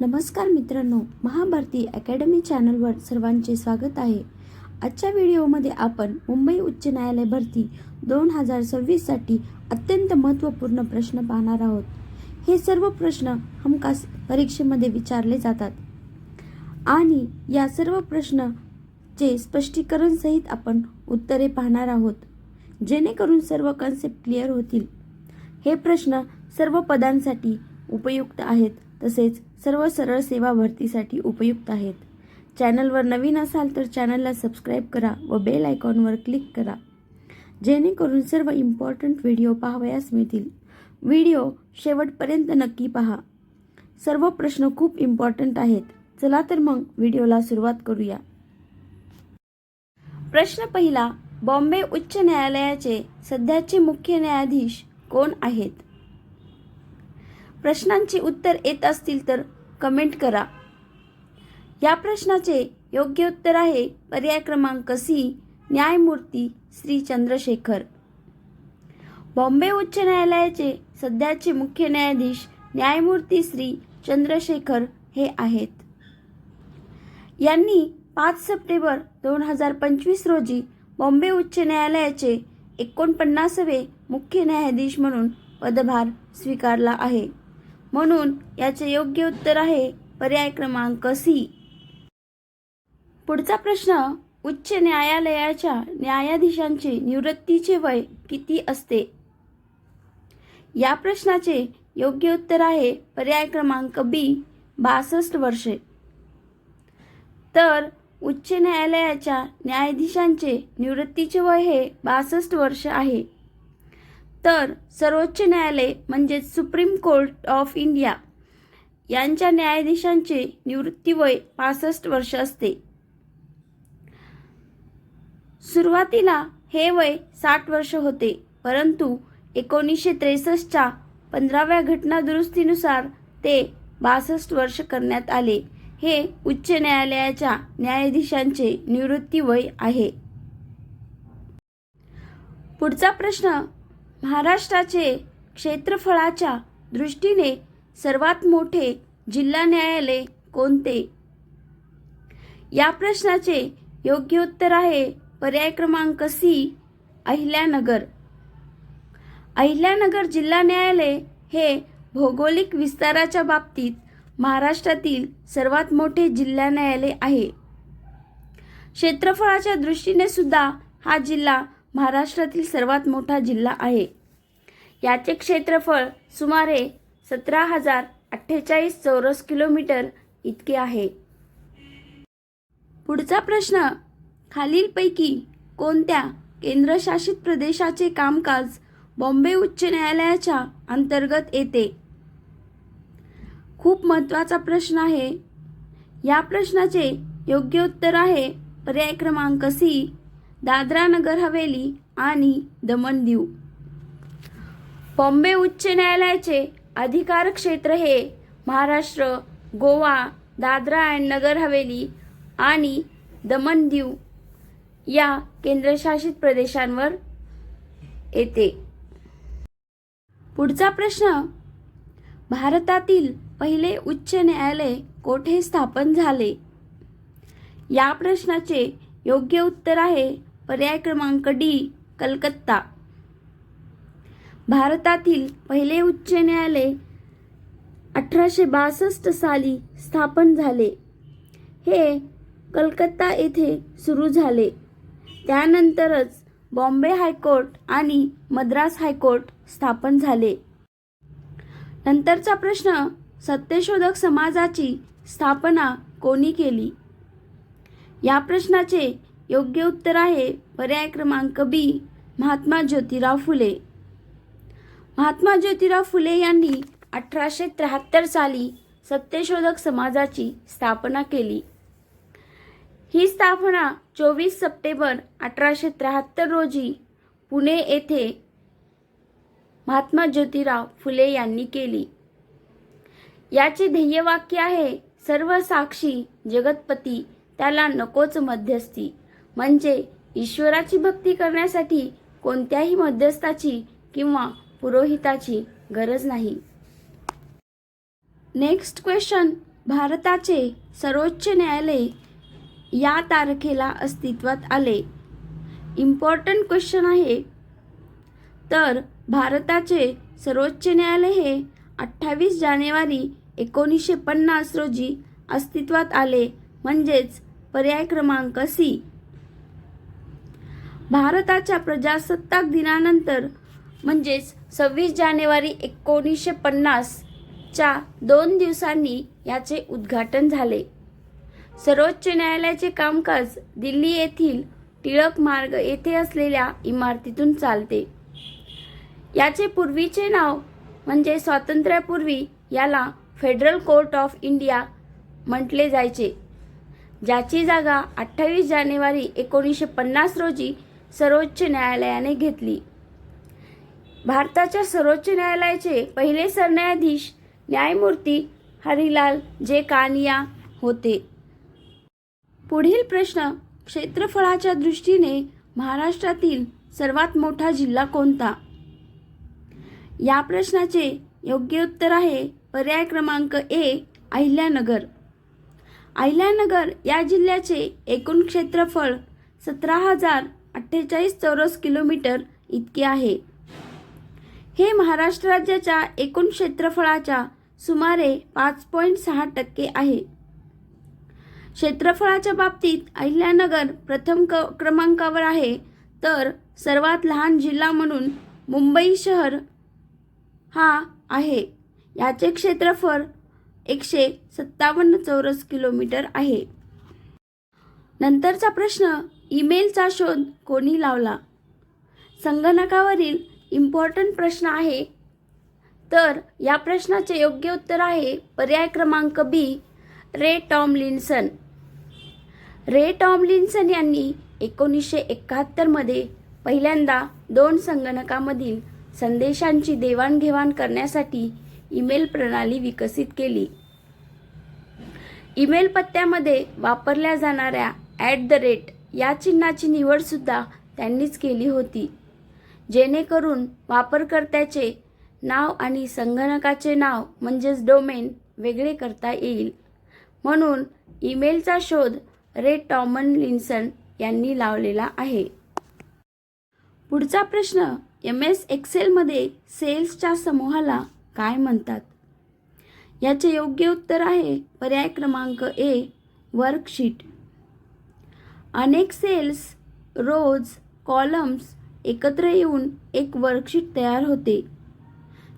नमस्कार मित्रांनो, महाभारती अकॅडमी चॅनलवर सर्वांचे स्वागत आहे. आजच्या व्हिडिओमध्ये आपण मुंबई उच्च न्यायालय भरती 2026साठी अत्यंत महत्त्वपूर्ण प्रश्न पाहणार आहोत. हे सर्व प्रश्न हमखास परीक्षेमध्ये विचारले जातात आणि या सर्व प्रश्नाचे स्पष्टीकरण सहित आपण उत्तरे पाहणार आहोत, जेणेकरून सर्व कन्सेप्ट क्लिअर होतील. हे प्रश्न सर्व पदांसाठी उपयुक्त आहेत, तसेच सर्व सरळ सेवा भरतीसाठी उपयुक्त आहेत. चॅनलवर नवीन असाल तर चॅनलला सबस्क्राईब करा व बेल आयकॉनवर क्लिक करा, जेणेकरून सर्व इम्पॉर्टंट व्हिडिओ पाहावयास मिळतील. व्हिडिओ शेवटपर्यंत नक्की पहा. सर्व प्रश्न खूप इम्पॉर्टंट आहेत. चला तर मग व्हिडिओला सुरुवात करूया. प्रश्न पहिला, बॉम्बे उच्च न्यायालयाचे सध्याचे मुख्य न्यायाधीश कोण आहेत? प्रश्नांची उत्तर येत असतील तर कमेंट करा. या प्रश्नाचे योग्य उत्तर आहे पर्याय क्रमांक सी, न्यायमूर्ती श्री चंद्रशेखर. बॉम्बे उच्च न्यायालयाचे सध्याचे मुख्य न्यायाधीश न्यायमूर्ती श्री चंद्रशेखर हे आहेत. यांनी 5 सप्टेंबर 2025 रोजी बॉम्बे उच्च न्यायालयाचे 49वे मुख्य न्यायाधीश म्हणून पदभार स्वीकारला आहे. म्हणून याचे योग्य उत्तर आहे पर्याय क्रमांक सी. पुढचा प्रश्न, उच्च न्यायालयाच्या न्यायाधीशांचे निवृत्तीचे वय किती असते? या प्रश्नाचे योग्य उत्तर आहे पर्याय क्रमांक बी, 62 वर्षे. तर उच्च न्यायालयाच्या न्यायाधीशांचे निवृत्तीचे वय हे 62 वर्ष आहे. तर सर्वोच्च न्यायालय म्हणजेच सुप्रीम कोर्ट ऑफ इंडिया यांच्या न्यायाधीशांचे निवृत्ती वय 65 वर्ष असते. सुरुवातीला हे वय 60 वर्ष होते, परंतु 1963च्या 15व्या घटना दुरुस्तीनुसार ते 62 वर्ष करण्यात आले. हे उच्च न्यायालयाच्या न्यायाधीशांचे निवृत्ती वय आहे. पुढचा प्रश्न, महाराष्ट्राचे क्षेत्रफळाच्या दृष्टीने सर्वात मोठे जिल्हा न्यायालय कोणते? या प्रश्नाचे योग्य उत्तर आहे पर्याय क्रमांक सी, अहिल्यानगर. अहिल्यानगर जिल्हा न्यायालय हे भौगोलिक विस्ताराच्या बाबतीत महाराष्ट्रातील सर्वात मोठे जिल्हा न्यायालय आहे. क्षेत्रफळाच्या दृष्टीने सुद्धा हा जिल्हा महाराष्ट्रातील सर्वात मोठा जिल्हा आहे. याचे क्षेत्रफळ सुमारे 17,048 चौरस किलोमीटर इतके आहे. पुढचा प्रश्न, खालीलपैकी कोणत्या केंद्रशासित प्रदेशाचे कामकाज बॉम्बे उच्च न्यायालयाच्या अंतर्गत येते? खूप महत्त्वाचा प्रश्न आहे. या प्रश्नाचे योग्य उत्तर आहे पर्याय क्रमांक सी, दादरा नगर हवेली आणि दमण दीव. बॉम्बे उच्च न्यायालयाचे अधिकार क्षेत्र हे महाराष्ट्र, गोवा, दादरा अँड नगर हवेली आणि दमण दीव या केंद्रशासित प्रदेशांवर येते. पुढचा प्रश्न, भारतातील पहिले उच्च न्यायालय कोठे स्थापन झाले? या प्रश्नाचे योग्य उत्तर आहे पर्याय क्रमांक डी, कलकत्ता. भारतातील पहिले उच्च न्यायालय 1862 साली स्थापन झाले. हे कलकत्ता येथे सुरू झाले. त्यानंतरच बॉम्बे हायकोर्ट आणि मद्रास हायकोर्ट स्थापन झाले. नंतरचा प्रश्न, सत्यशोधक समाजाची स्थापना कोणी केली? या प्रश्नाचे योग्य उत्तर आहे पर्याय क्रमांक बी, महात्मा ज्योतिराव फुले. महात्मा ज्योतिराव फुले यांनी 1873 साली सत्यशोधक समाजाची स्थापना केली. ही स्थापना 24 सप्टेंबर 1873 रोजी पुणे येथे महात्मा ज्योतिराव फुले यांनी केली. याचे ध्येयवाक्य आहे, सर्व साक्षी जगतपती त्याला नकोच मध्यस्थी. म्हणजे ईश्वराची भक्ती करण्यासाठी कोणत्याही मध्यस्थाची किंवा पुरोहिताची गरज नाही. नेक्स्ट क्वेश्चन, भारताचे सर्वोच्च न्यायालय या तारखेला अस्तित्वात आले? इम्पॉर्टंट क्वेश्चन आहे. तर भारताचे सर्वोच्च न्यायालय हे 28 जानेवारी 1950 रोजी अस्तित्वात आले, म्हणजेच पर्याय क्रमांक सी. भारताच्या प्रजासत्ताक दिनानंतर म्हणजेच 26 जानेवारी 1950 च्या 2 दिवसांनी याचे उद्घाटन झाले. सर्वोच्च न्यायालयाचे कामकाज दिल्ली येथील टिळक मार्ग येथे असलेल्या इमारतीतून चालते. याचे पूर्वीचे नाव म्हणजे स्वातंत्र्यापूर्वी याला फेडरल कोर्ट ऑफ इंडिया म्हटले जायचे, ज्याची जागा 28 जानेवारी 1950 रोजी सर्वोच्च न्यायालयाने घेतली. भारताच्या सर्वोच्च न्यायालयाचे पहिले सरन्यायाधीश न्यायमूर्ती हरिलाल जे कानिया होते. पुढील प्रश्न, क्षेत्रफळाच्या दृष्टीने महाराष्ट्रातील सर्वात मोठा जिल्हा कोणता? या प्रश्नाचे योग्य उत्तर आहे पर्याय क्रमांक ए, अहिल्यानगर. अहिल्यानगर या जिल्ह्याचे एकूण क्षेत्रफळ 17,048 चौरस किलोमीटर इतके आहे. हे महाराष्ट्र राज्याच्या एकूण क्षेत्रफळाच्या सुमारे 5.6% आहे. क्षेत्रफळाच्या बाबतीत अहिल्यानगर प्रथम क्रमांकावर आहे, तर सर्वात लहान जिल्हा म्हणून मुंबई शहर हा आहे. याचे क्षेत्रफळ 157 चौरस किलोमीटर आहे. नंतरचा प्रश्न, ईमेलचा शोध कोणी लावला? संगणकावरील इम्पॉर्टंट प्रश्न आहे. तर या प्रश्नाचे योग्य उत्तर आहे पर्याय क्रमांक बी, रे टॉमलिन्सन. रे टॉमलिन्सन यांनी 1971 मध्ये पहिल्यांदा 2 संगणकामधील संदेशांची देवाणघेवाण करण्यासाठी ईमेल प्रणाली विकसित केली. ईमेल पत्त्यामध्ये वापरल्या जाणाऱ्या @ या चिन्हाची निवड सुद्धा त्यांनीच केली होती, जेणेकरून वापरकर्त्याचे नाव आणि संगणकाचे नाव म्हणजेच डोमेन वेगळे करता येईल. म्हणून ईमेलचा शोध रे टॉमलिन्सन यांनी लावलेला आहे. पुढचा प्रश्न, MS एक्सेलमध्ये सेल्सच्या समूहाला काय म्हणतात? याचे योग्य उत्तर आहे पर्याय क्रमांक ए, वर्कशीट. अनेक सेल्स, रोज, कॉलम्स एकत्र येऊन एक वर्कशीट तयार होते.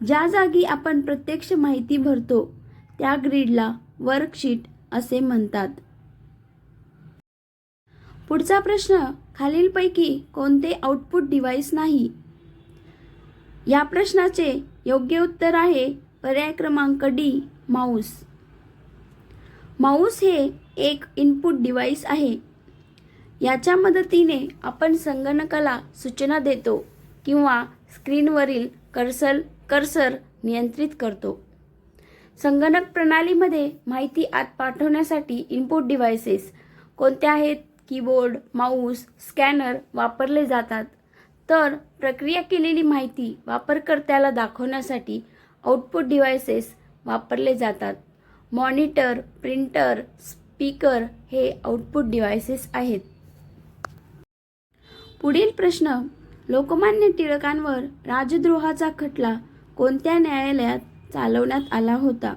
ज्या जागी आपण प्रत्यक्ष माहिती भरतो त्या ग्रीडला वर्कशीट असे म्हणतात. पुढचा प्रश्न, खालीलपैकी कोणते आउटपुट डिव्हाइस नाही? या प्रश्नाचे योग्य उत्तर आहे पर्याय क्रमांक डी, माऊस. माऊस हे एक इनपुट डिव्हाइस आहे. याच्या मदतीने आपण संगणकाला सूचना देतो किंवा स्क्रीनवरील कर्सर नियंत्रित करतो. संगणक प्रणालीमध्ये माहिती आत पाठवण्यासाठी इनपुट डिव्हाइसेस कोणते आहेत? कीबोर्ड, माऊस, स्कॅनर वापरले जातात. तर प्रक्रिया केलेली माहिती वापरकर्त्याला दाखवण्यासाठी आउटपुट डिव्हाइसेस वापरले जातात. मॉनिटर, प्रिंटर, स्पीकर हे आउटपुट डिव्हाइसेस आहेत. पुढील प्रश्न, लोकमान्य टिळकांवर राजद्रोहाचा खटला कोणत्या न्यायालयात चालवण्यात आला होता?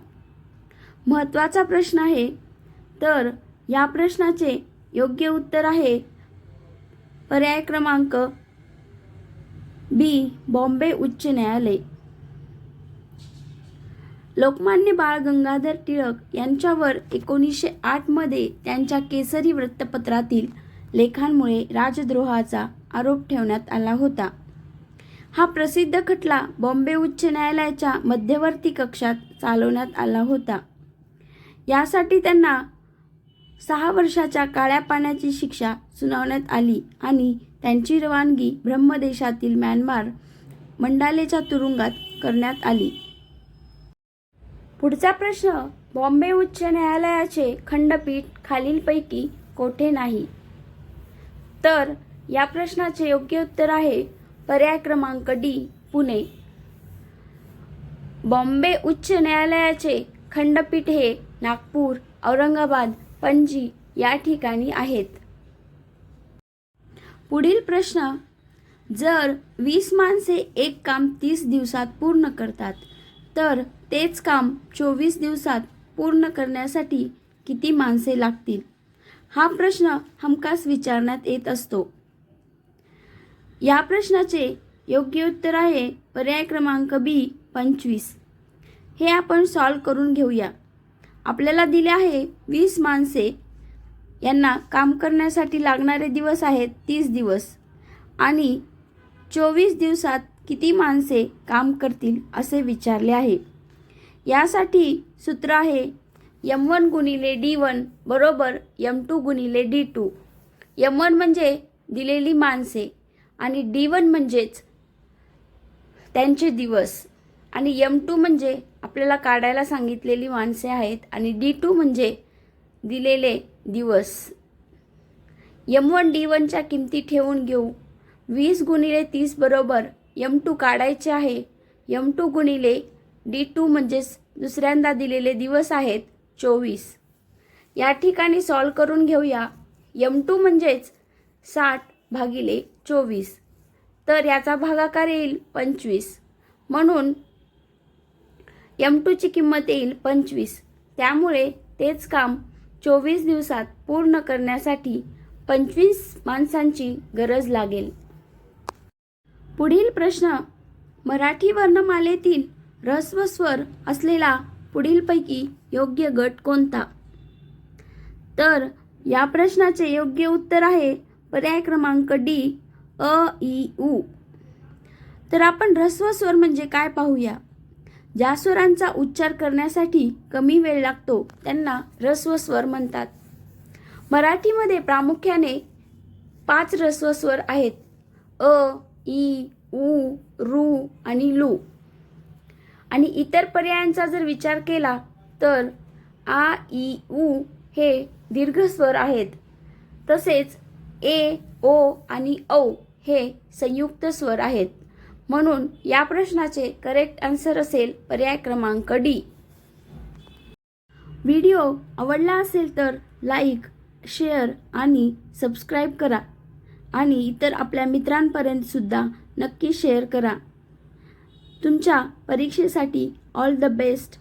महत्त्वाचा प्रश्न आहे. तर या प्रश्नाचे योग्य उत्तर आहे पर्याय क्रमांक बी, बॉम्बे उच्च न्यायालय. लोकमान्य बाळ गंगाधर टिळक यांच्यावर 1908 मध्ये त्यांच्या केसरी वृत्तपत्रातील लेखांमुळे राजद्रोहाचा आरोप ठेवण्यात आला होता. हा प्रसिद्ध खटला बॉम्बे उच्च न्यायालयाच्या मध्यवर्ती कक्षात चालवण्यात आला होता. यासाठी त्यांना 6 वर्षाच्या काळ्या पाण्याची शिक्षा सुनावण्यात आली आणि त्यांची रवानगी ब्रह्मदेशातील म्यानमार मंडालेच्या तुरुंगात करण्यात आली. पुढचा प्रश्न, बॉम्बे उच्च न्यायालयाचे खंडपीठ खालीलपैकी कोठे नाही? तर या प्रश्नाचे योग्य उत्तर आहे पर्याय क्रमांक डी, पुणे. बॉम्बे उच्च न्यायालयाचे खंडपीठ हे नागपूर, औरंगाबाद, पणजी या ठिकाणी आहेत. पुढील प्रश्न, जर 20 माणसे एक काम 30 दिवसात पूर्ण करतात तर तेच काम 24 दिवसात पूर्ण करण्यासाठी किती माणसे लागतील? हा प्रश्न हमखास विचारण्यात येत असतो. या प्रश्नाचे योग्य उत्तर आहे पर्याय क्रमांक बी 25. हे आपण सॉल्व करून घेऊया. आपल्याला दिले आहे 20 माणसे, यांना काम करण्यासाठी लागणारे दिवस आहेत 30 दिवस आणि 24 दिवसात किती माणसे काम करतील असे विचारले आहे. यासाठी सूत्र आहे M1 गुणिले D1 बरोबर M2 गुणिले D2. M1 म्हणजे दिलेली माणसे आणि D1 म्हणजेच त्यांचे दिवस आणि M2 म्हणजे आपल्याला काढायला सांगितलेली माणसे आहेत आणि D2 म्हणजे दिलेले दिवस. M1 D1च्या किमती ठेवून घेऊ. 20 गुणिले 30 बरोबर M2 काढायचे आहे. M2 गुणिले D2 म्हणजेच दुसऱ्यांदा दिलेले दिवस आहेत 24. या ठिकाणी सॉल्व करून घेऊया. M2 म्हणजेच 60 भागिले 24, तर याचा भागाकार येईल 25. म्हणून M2 ची किंमत येईल 25. त्यामुळे तेच काम 24 दिवसात पूर्ण करण्यासाठी 25 माणसांची गरज लागेल. पुढील प्रश्न, मराठी वर्णमालेतील ऱ्हस्व स्वर असलेला पुढीलपैकी योग्य गट कोणता? तर या प्रश्नाचे योग्य उत्तर आहे पर्याय क्रमांक डी अ इ उ. तर आपण ऱ्हस्व स्वर म्हणजे काय पाहूया. ज्या स्वरांचा उच्चार करण्यासाठी कमी वेळ लागतो त्यांना ऱ्हस्व स्वर म्हणतात. मराठीमध्ये प्रामुख्याने 5 ऱ्हस्व स्वर आहेत. अ, ई, उ, रू आणि लू. आणि इतर पर्यायांचा जर विचार केला तर आ, ई, उ हे दीर्घ स्वर आहेत. तसेच ए, ओ आणि औ हे संयुक्त स्वर आहेत. म्हणून या प्रश्नाचे करेक्ट आन्सर असेल पर्याय क्रमांक डी. व्हिडिओ आवडला असेल तर लाईक, शेअर आणि सबस्क्राईब करा आणि इतर आपल्या मित्रांपर्यंत सुद्धा नक्की शेअर करा. तुमच्या परीक्षेसाठी ऑल द बेस्ट.